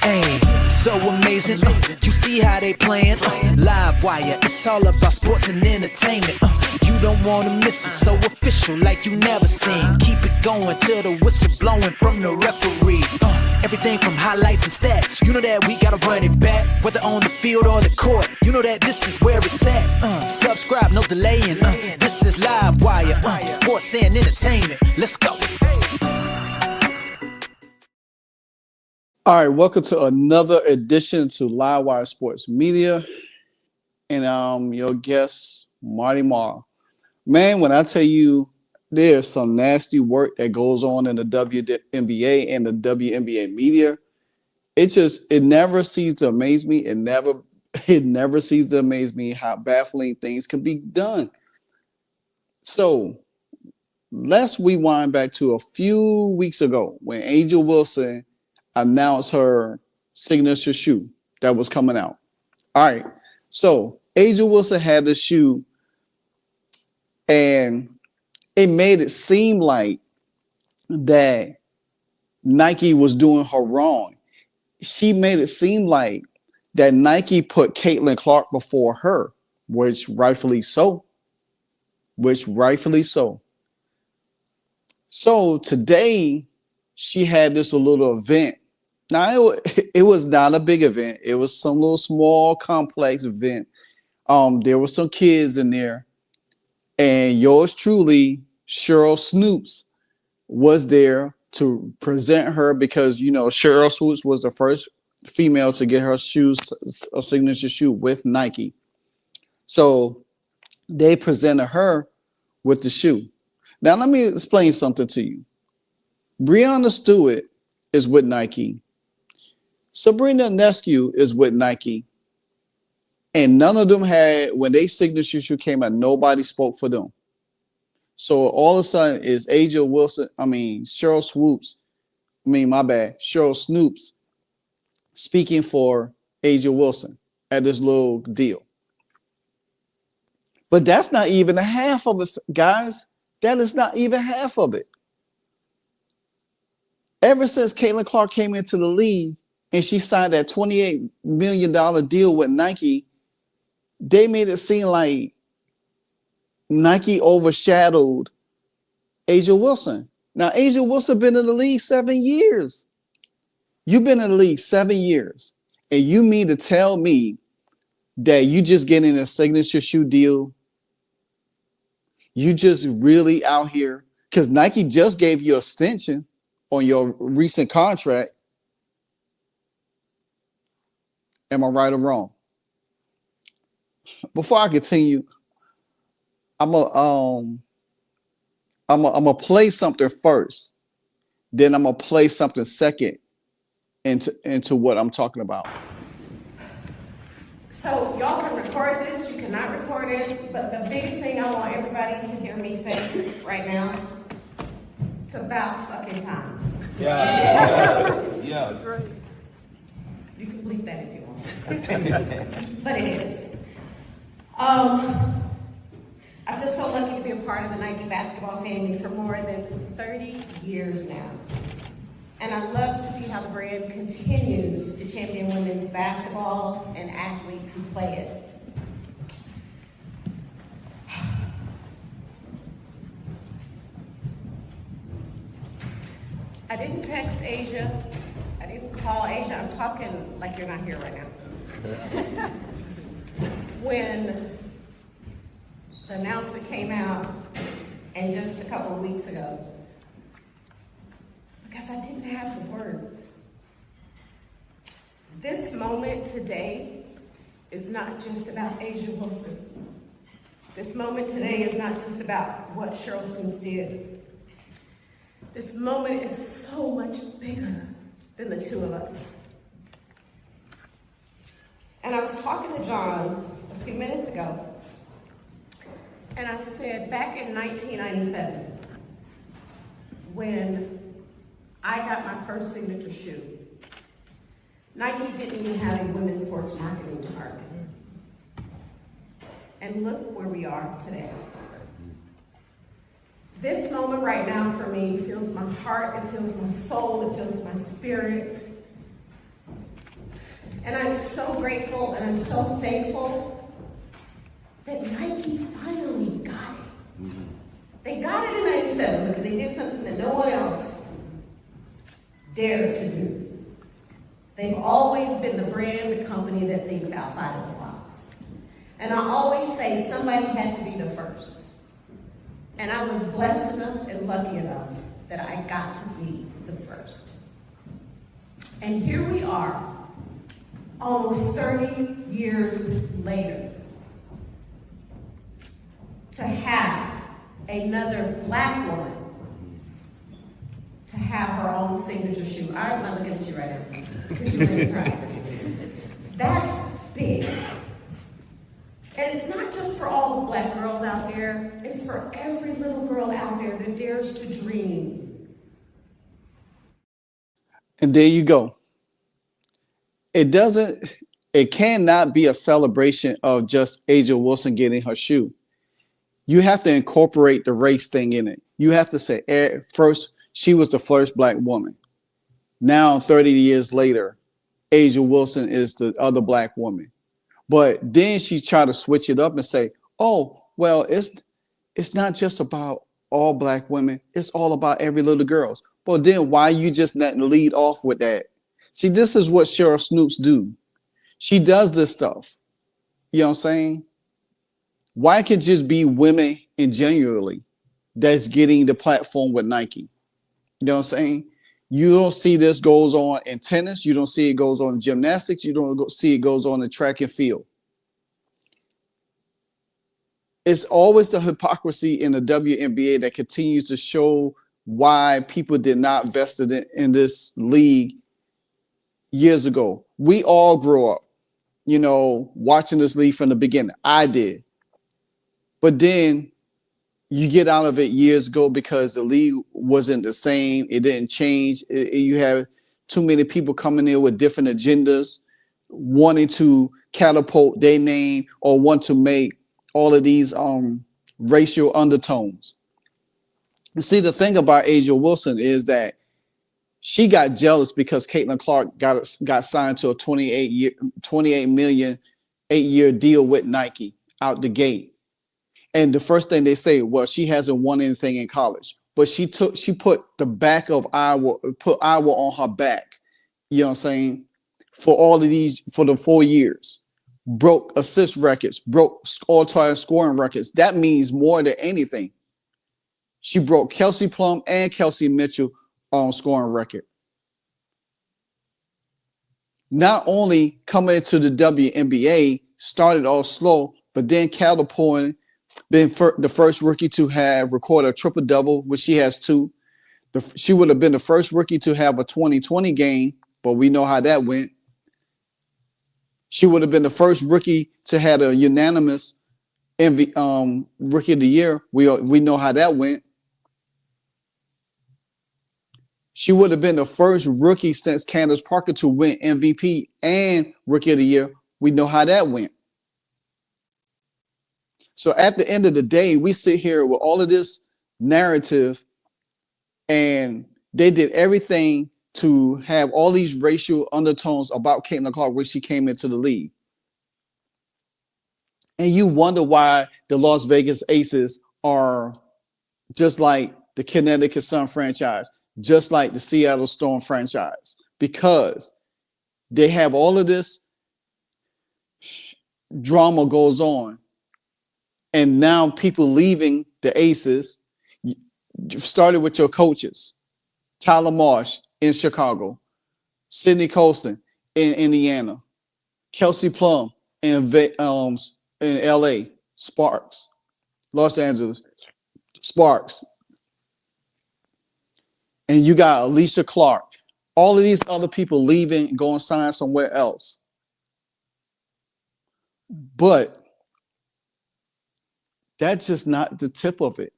Hey, so amazing. You see how they playing? Live wire, it's all about sports and entertainment. You don't wanna miss it, so official like you never seen. Keep it going till the whistle blowing from the referee. Everything from highlights and stats. You know that we gotta run it back, whether on the field or the court. You know that this is where it's at. Subscribe, no delaying. This is Live Wire, sports and entertainment. Let's go. All right, welcome to another edition to Livewire Sports Media, and I'm your guest, Marty Marr. Man, when I tell you there's some nasty work that goes on in the WNBA and the WNBA media, it never ceases to amaze me. It never ceases to amaze me how baffling things can be done. So let's rewind back to a few weeks ago when A'ja Wilson announced her signature shoe that was coming out. All right. So A'ja Wilson had this shoe and it made it seem like that Nike was doing her wrong. She made it seem like that Nike put Caitlin Clark before her, which rightfully so. So today she had this little event. Now, it was not a big event. It was some little small complex event. There were some kids in there. And yours truly, Sheryl Snoops, was there to present her because, you know, Sheryl Snoops was the first female to get her a signature shoe with Nike. So they presented her with the shoe. Now, let me explain something to you. Breanna Stewart is with Nike. Sabrina Ionescu is with Nike, and none of them had, when they signature shoe came out, nobody spoke for them. So all of a sudden is Sheryl Snoops speaking for A'ja Wilson at this little deal. But that's not even a half of it, guys. That is not even half of it. Ever since Caitlin Clark came into the league, and she signed that $28 million deal with Nike, they made it seem like Nike overshadowed A'ja Wilson. Now, A'ja Wilson been in the league 7 years. You've been in the league 7 years, and you mean to tell me that you just getting a signature shoe deal? You just really out here? Because Nike just gave you an extension on your recent contract. Am I right or wrong? Before I continue, I'm gonna play something first. Then I'm gonna play something second into what I'm talking about. So y'all can record this, you cannot record it, but the biggest thing I want everybody to hear me say right now, it's about fucking time. Yeah, that's right. You can bleep that if you want. But it is. I feel so lucky to be a part of the Nike basketball family for more than 30 years now. And I love to see how the brand continues to champion women's basketball and athletes who play it. I didn't text A'ja. I didn't call A'ja. I'm talking like you're not here right now. When the announcement came out, and just a couple of weeks ago, because I didn't have the words. This moment today is not just about A'ja Wilson. This moment today is not just about what Sheryl Snoops did. This moment is so much bigger than the two of us. And I was talking to John a few minutes ago, and I said, back in 1997, when I got my first signature shoe, Nike didn't even have a women's sports marketing department. And look where we are today. This moment right now for me fills my heart, it fills my soul, it fills my spirit. so grateful and I'm so thankful that Nike finally got it. They got it in 97 because they did something that no one else dared to do. They've always been the brand, the company that thinks outside of the box. And I always say somebody had to be the first. And I was blessed enough and lucky enough that I got to be the first. And here we are, almost 30 years later, to have another Black woman to have her own signature shoe. I'm not looking at you right now, because you're really proud. That's big. And it's not just for all the Black girls out there, it's for every little girl out there that dares to dream. And there you go. It cannot be a celebration of just A'ja Wilson getting her shoe. You have to incorporate the race thing in it. You have to say, first, she was the first Black woman. Now, 30 years later, A'ja Wilson is the other Black woman. But then she tried to switch it up and say, oh, well, it's not just about all Black women. It's all about every little girls. Well, then why you just not lead off with that? See, this is what Sheryl Snoops do. She does this stuff. You know what I'm saying? Why can't it just be women in generally that's getting the platform with Nike? You know what I'm saying? You don't see this goes on in tennis. You don't see it goes on in gymnastics. You don't see it goes on in track and field. It's always the hypocrisy in the WNBA that continues to show why people did not invest in this league years ago. We all grew up, watching this league from the beginning. I did. But then you get out of it years ago because the league wasn't the same. It didn't change. You have too many people coming in with different agendas, wanting to catapult their name or want to make all of these racial undertones. You see, the thing about A'ja Wilson is that she got jealous because Caitlin Clark got signed to a $28 million 8-year deal with Nike out the gate. And the first thing they say, well, she hasn't won anything in college, but she put the back of Iowa, put Iowa on her back. You know what I'm saying? For the 4 years, broke assist records, broke all-time scoring records. That means more than anything. She broke Kelsey Plum and Kelsey Mitchell on scoring record. Not only coming into the WNBA, started off slow, but then catapulting, been the first rookie to have recorded a triple-double, which she has 2. She would have been the first rookie to have a 20-20 game, but we know how that went. She would have been the first rookie to have a unanimous Rookie of the Year. We know how that went. She would have been the first rookie since Candace Parker to win MVP and Rookie of the Year. We know how that went. So at the end of the day, we sit here with all of this narrative, and they did everything to have all these racial undertones about Caitlin Clark when she came into the league. And you wonder why the Las Vegas Aces are just like the Connecticut Sun franchise, just like the Seattle Storm franchise, because they have all of this drama goes on. And now people leaving the Aces started with your coaches, Tyler Marsh in Chicago, Sydney Colston in Indiana, Kelsey Plum in LA, Sparks, Los Angeles, Sparks. And you got Alicia Clark, all of these other people leaving, going sign somewhere else. But that's just not the tip of it.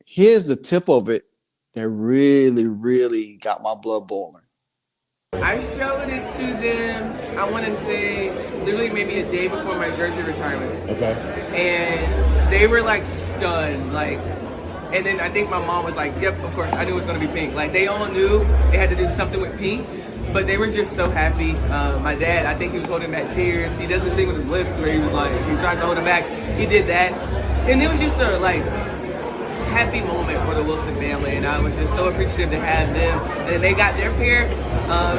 Here's the tip of it that really, really got my blood boiling. I showed it to them, I want to say, literally maybe a day before my jersey retirement. Okay. And they were like stunned, and then I think my mom was like, yep, of course, I knew it was going to be pink. Like, they all knew they had to do something with pink, but they were just so happy. My dad, I think he was holding back tears. He does this thing with his lips where he was like, he tries to hold it back. He did that. And it was just a like happy moment for the Wilson family, and I was just so appreciative to have them. And they got their pair,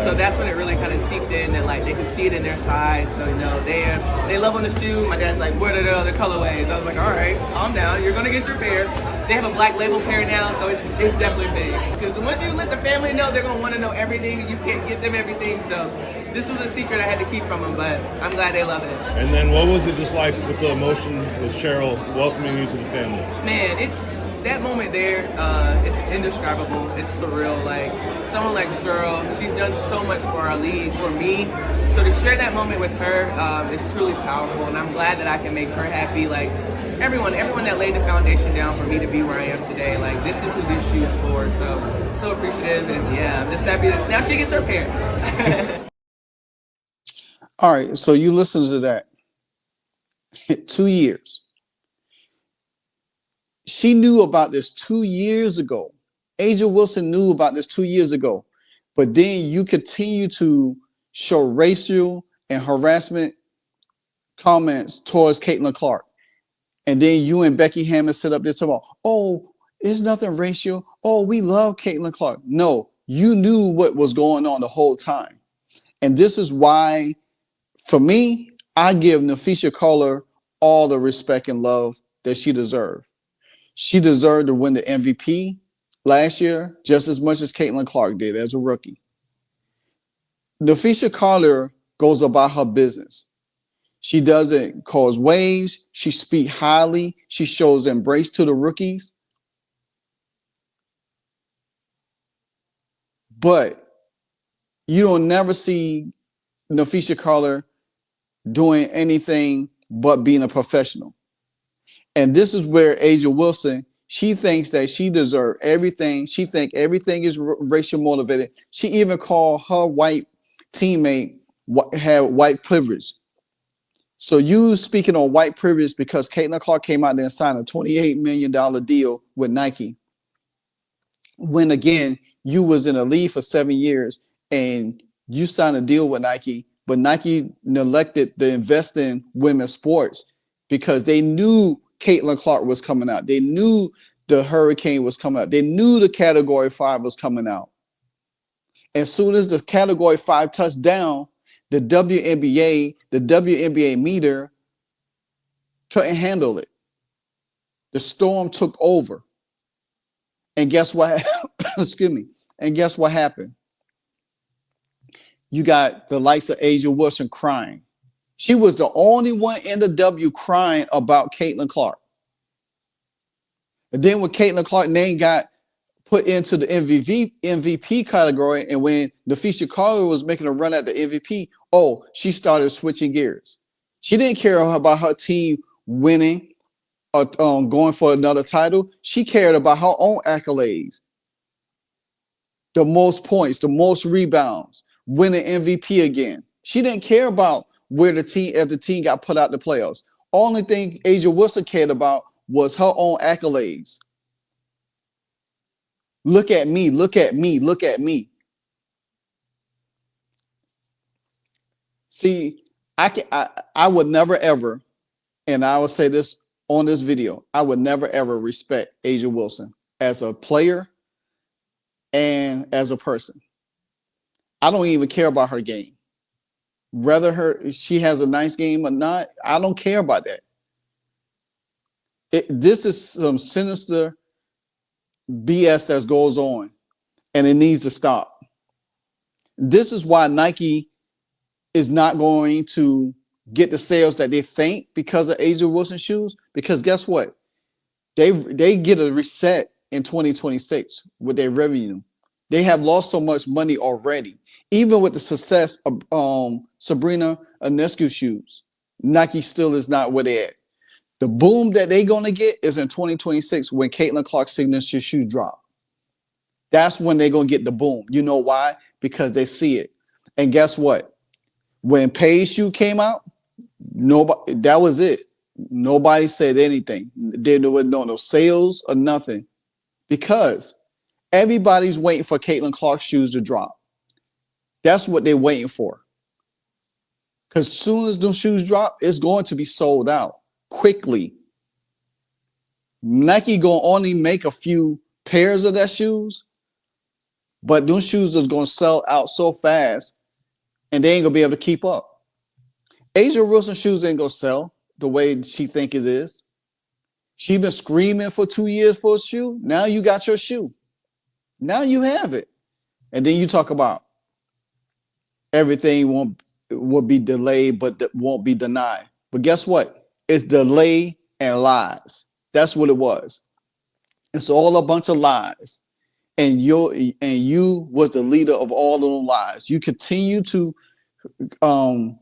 so that's when it really kind of seeped in, and like they could see it in their size. So they love on the shoe. My dad's like, "What are the other colorways?" I was like, "All right, calm down. You're gonna get your pair." They have a black label pair now, so it's definitely big. Because once you let the family know, they're gonna want to know everything, and you can't get them everything. So this was a secret I had to keep from them, but I'm glad they love it. And then what was it just like with the emotion with Cheryl welcoming you to the family? Man, it's that moment there, it's indescribable. It's surreal. Like someone like Cheryl, she's done so much for our league, for me. So to share that moment with her is truly powerful, and I'm glad that I can make her happy. Like everyone that laid the foundation down for me to be where I am today. Like this is who this shoe is for. So appreciative, and yeah, I'm just happy that now she gets her pair. All right, so you listen to that. 2 years. She knew about this 2 years ago. A'ja Wilson knew about this 2 years ago. But then you continue to show racial and harassment comments towards Caitlin Clark. And then you and Becky Hammond sit up there talking about, oh, it's nothing racial. Oh, we love Caitlin Clark. No, you knew what was going on the whole time. And this is why, for me, I give Napheesa Collier all the respect and love that she deserved. She deserved to win the MVP last year just as much as Caitlin Clark did as a rookie. Napheesa Collier goes about her business. She doesn't cause waves. She speaks highly. She shows embrace to the rookies. But you don't never see Napheesa Collier doing anything but being a professional. And this is where A'ja Wilson, she thinks that she deserves everything. She thinks everything is racial motivated. She even called her white teammate had white privilege. So you speaking on white privilege because Caitlin Clark came out there and signed a $28 million deal with Nike. When again, you was in the league for 7 years and you signed a deal with Nike, but Nike neglected to invest in women's sports because they knew Caitlin Clark was coming out. They knew the Hurricane was coming out. They knew the Category 5 was coming out. As soon as the Category 5 touched down, the WNBA meter couldn't handle it. The storm took over. And guess what? Excuse me. And guess what happened? You got the likes of A'ja Wilson crying. She was the only one in the W crying about Caitlin Clark. And then when Caitlin Clark's name got put into the MVP category, and when Napheesa Collier was making a run at the MVP, she started switching gears. She didn't care about her team winning or going for another title. She cared about her own accolades. The most points, the most rebounds, winning MVP again. She didn't care about where the team, if the team got put out the playoffs. Only thing A'ja Wilson cared about was her own accolades. Look at me, look at me, look at me. See, I would never ever, and I will say this on this video, I would never ever respect A'ja Wilson as a player and as a person. I don't even care about her game. Whether she has a nice game or not, I don't care about that. This is some sinister BS that goes on, and it needs to stop. This is why Nike is not going to get the sales that they think because of A'ja Wilson shoes, because guess what? They get a reset in 2026 with their revenue. They have lost so much money already. Even with the success of Sabrina Ionescu shoes, Nike still is not where they're at. The boom that they're going to get is in 2026 when Caitlin Clark's signature shoes drop. That's when they're going to get the boom. You know why? Because they see it. And guess what? When Paige shoe came out, that was it. Nobody said anything. There was no sales or nothing because everybody's waiting for Caitlin Clark's shoes to drop. That's what they're waiting for. Because soon as those shoes drop, it's going to be sold out quickly. Nike gonna only make a few pairs of that shoes, but those shoes is gonna sell out so fast, and they ain't gonna be able to keep up. Asia Wilson shoes ain't gonna sell the way she think it is. She been screaming for 2 years for a shoe. Now you got your shoe. Now you have it. And then you talk about everything will be delayed, but won't be denied. But guess what? It's delay and lies. That's what it was. It's all a bunch of lies. And you was the leader of all of those lies. You continue to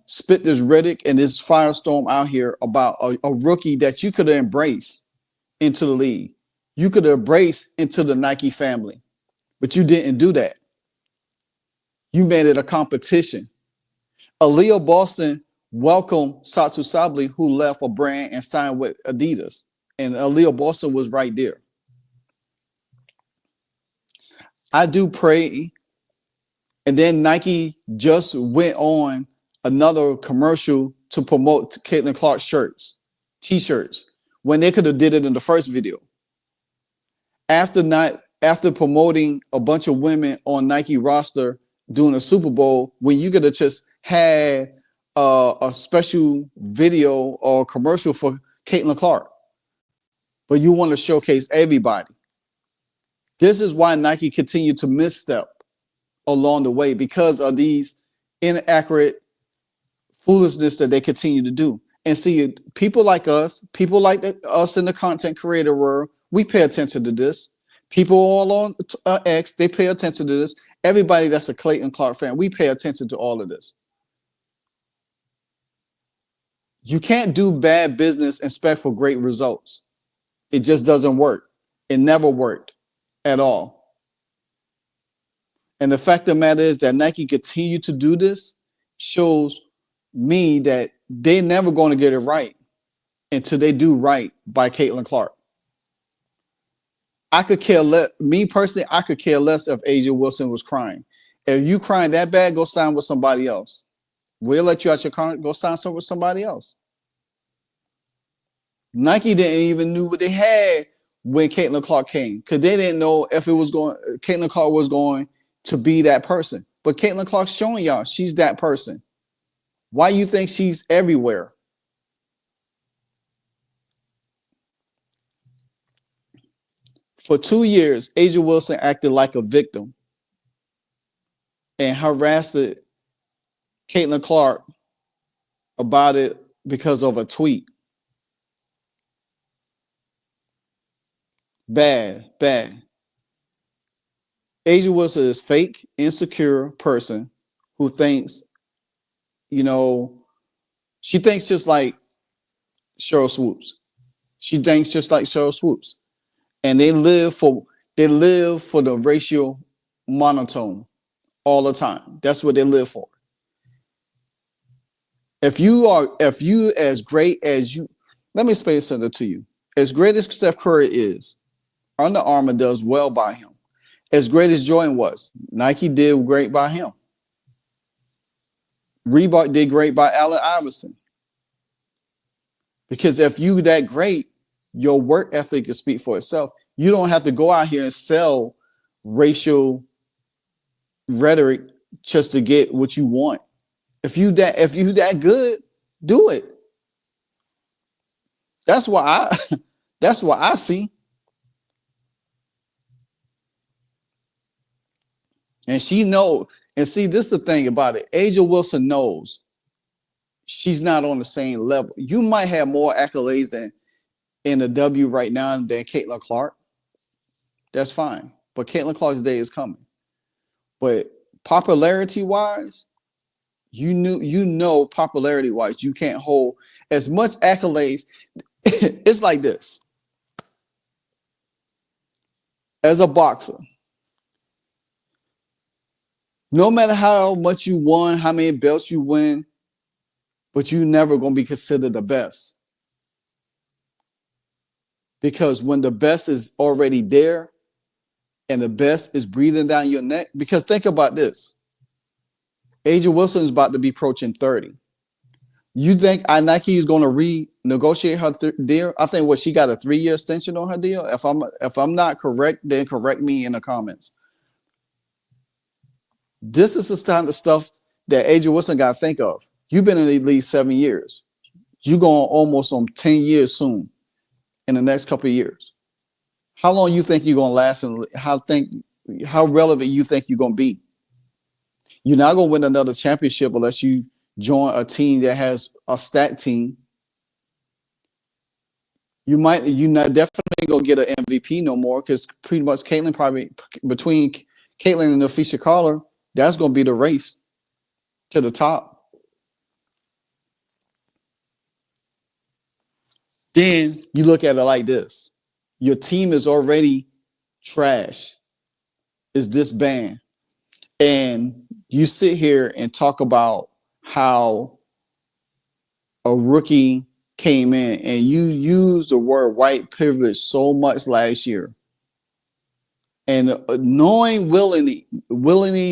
spit this rhetoric and this firestorm out here about a rookie that you could have embraced into the league. You could have embraced into the Nike family, but you didn't do that. You made it a competition. Aaliyah Boston welcomed Satu Sabli, who left a brand and signed with Adidas. And Aaliyah Boston was right there. I do pray. And then Nike just went on another commercial to promote Caitlin Clark shirts, t-shirts, when they could have did it in the first video. After promoting a bunch of women on Nike roster during a Super Bowl, when you could have just had a special video or commercial for Caitlin Clark, but you want to showcase everybody. This is why Nike continued to misstep along the way, because of these inaccurate foolishness that they continue to do. And see, people like us in the content creator world, we pay attention to this. People all on X, they pay attention to this. Everybody that's a Caitlin Clark fan, we pay attention to all of this. You can't do bad business and expect for great results. It just doesn't work. It never worked at all. And the fact of the matter is that Nike continue to do this shows me that they're never going to get it right until they do right by Caitlin Clark. I could care less. Me personally, I could care less if Asia Wilson was crying. If you crying that bad, go sign with somebody else. We'll let you out your car, go sign with somebody else. Nike didn't even knew what they had when Caitlin Clark came, because they didn't know if Caitlin Clark was going to be that person. But Caitlin Clark's showing y'all she's that person. Why you think she's everywhere? For 2 years, Asia Wilson acted like a victim and harassed Caitlin Clark about it because of a tweet. Bad. Asia Wilson is fake, insecure person who thinks, she thinks just like Sheryl Swoopes. And they live for the racial monotone all the time. That's what they live for. If you as great as you, let me explain something to you. As great as Steph Curry is, Under Armour does well by him. As great as Jordan was, Nike did great by him. Reebok did great by Allen Iverson. Because if you that great, your work ethic can speak for itself. You don't have to go out here and sell racial rhetoric just to get what you want. If you that good, do it. That's what I see. And she know, and see, this is the thing about it. Asia Wilson knows she's not on the same level. You might have more accolades in the W right now than Caitlin Clark. That's fine. But Caitlin Clark's day is coming. But popularity-wise, popularity-wise, you can't hold as much accolades. It's like this. As a boxer, no matter how much you won, how many belts you win, but you're never going to be considered the best. Because when the best is already there and the best is breathing down your neck, because think about this. Asia Wilson is about to be approaching 30. You think Nike is going to renegotiate her deal? I think she got a 3-year extension on her deal. If I'm not correct, then correct me in the comments. This is the kind of stuff that Asia Wilson got to think of. You've been in the league 7 years. You're going almost on 10 years soon in the next couple of years. How long you think you're going to last, and how relevant you think you're going to be? You're not going to win another championship unless you join a team that has a stacked team. You're not definitely going to get an MVP no more, because pretty much between Caitlin and Alphia Carter, that's going to be the race to the top. Then you look at it like this. Your team is already trash. It's disbanded. And you sit here and talk about how a rookie came in, and you used the word white privilege so much last year. And willingly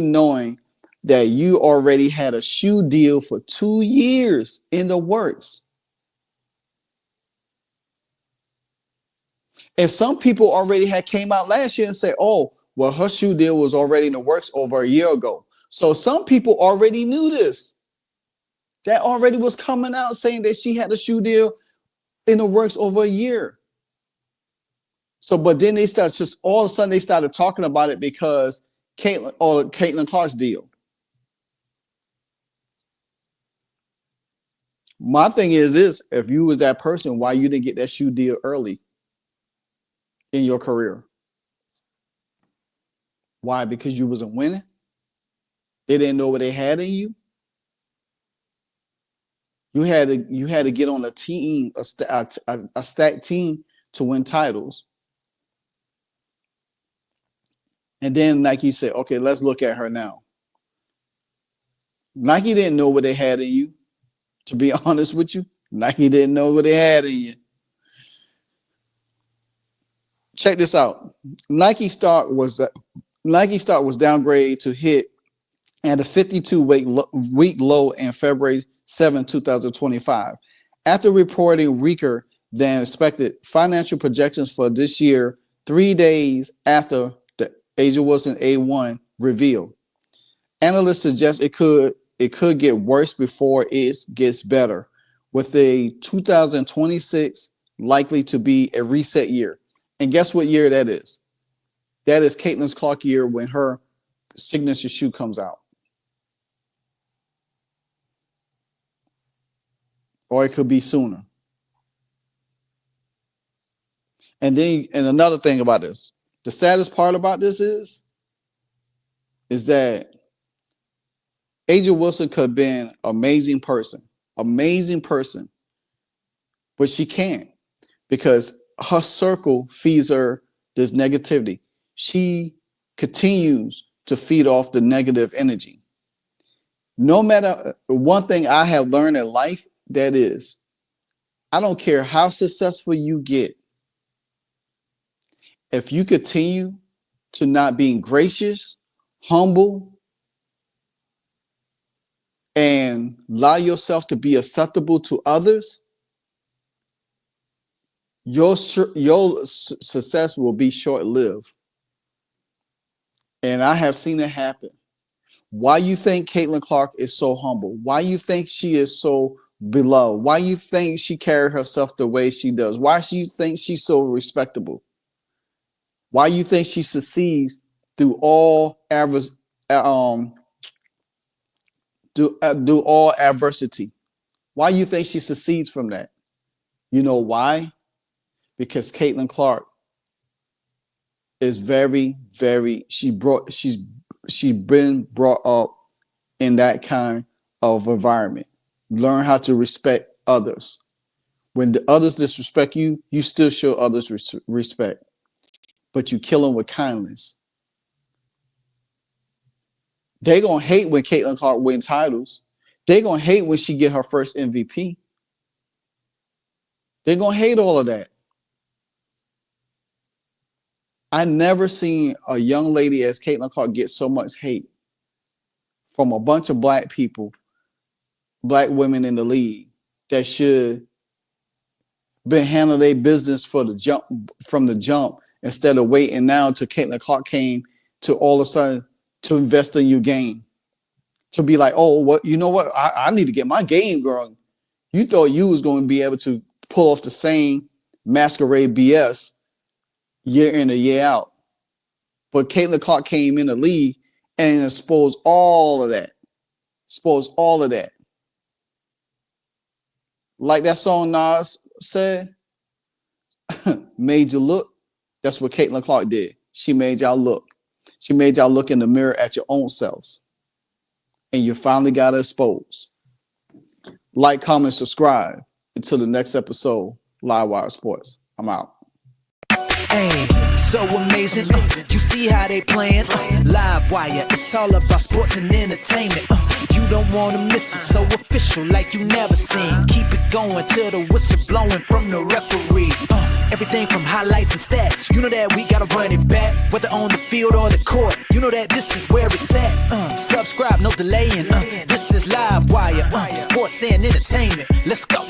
knowing that you already had a shoe deal for 2 years in the works. And some people already had came out last year and said, oh, well, her shoe deal was already in the works over a year ago. So some people already knew this. That already was coming out saying that she had a shoe deal in the works over a year. So, but then they started just all of a sudden they started talking about it because Caitlin Clark's deal. My thing is this: if you was that person, why you didn't get that shoe deal early in your career? Why? Because you wasn't winning? They didn't know what they had in you? You had to get on a team, a stacked team to win titles. And then Nike said, okay, let's look at her now. Nike didn't know what they had in you, to be honest with you. Nike didn't know what they had in you. Check this out. Nike stock was downgraded to hit at a 52-week low in February 7, 2025. After reporting weaker than expected financial projections for this year, 3 days after the Asia Wilson A1 reveal. Analysts suggest it could get worse before it gets better, with a 2026 likely to be a reset year. And guess what year that is? That is Caitlin Clark year when her signature shoe comes out. Or it could be sooner. And another thing about this, the saddest part about this is that Asia Wilson could have been an amazing person, but she can't, because her circle feeds her this negativity. She continues to feed off the negative energy. No matter, one thing I have learned in life, that is, I don't care how successful you get. If you continue to not being gracious, humble, and allow yourself to be acceptable to others, your success will be short-lived. And I have seen it happen. Why you think Caitlin Clark is so humble? Why you think she is so beloved? Why you think she carries herself the way she does? Why do you think she's so respectable? Why you think she succeeds through all adversity? Why you think she succeeds from that? You know why? Because Caitlin Clark is very, very, she's been brought up in that kind of environment. Learn how to respect others. When the others disrespect you, you still show others respect, but you kill them with kindness. They're going to hate when Caitlin Clark wins titles. They're going to hate when she get her first MVP. They're going to hate all of that. I never seen a young lady as Caitlin Clark get so much hate from a bunch of black people, black women in the league that should been handling their business from the jump instead of waiting now till Caitlin Clark came to all of a sudden to invest in your game. To be like, oh, what, you know what? I need to get my game growing. You thought you was going to be able to pull off the same masquerade BS year in and year out. But Caitlin Clark came in the league and exposed all of that. Like that song Nas said, made you look. That's what Caitlin Clark did. She made y'all look. She made y'all look in the mirror at your own selves. And you finally got exposed. Like, comment, subscribe. Until the next episode, Livewire Sports. I'm out. Hey, so amazing. You see how they playing? Live wire, it's all about sports and entertainment. You don't wanna miss it, so official like you never seen. Keep it going till the whistle blowing from the referee. Everything from highlights and stats. You know that we gotta run it back, whether on the field or the court. You know that this is where it's at. Subscribe, no delaying. This is Live Wire, sports and entertainment. Let's go.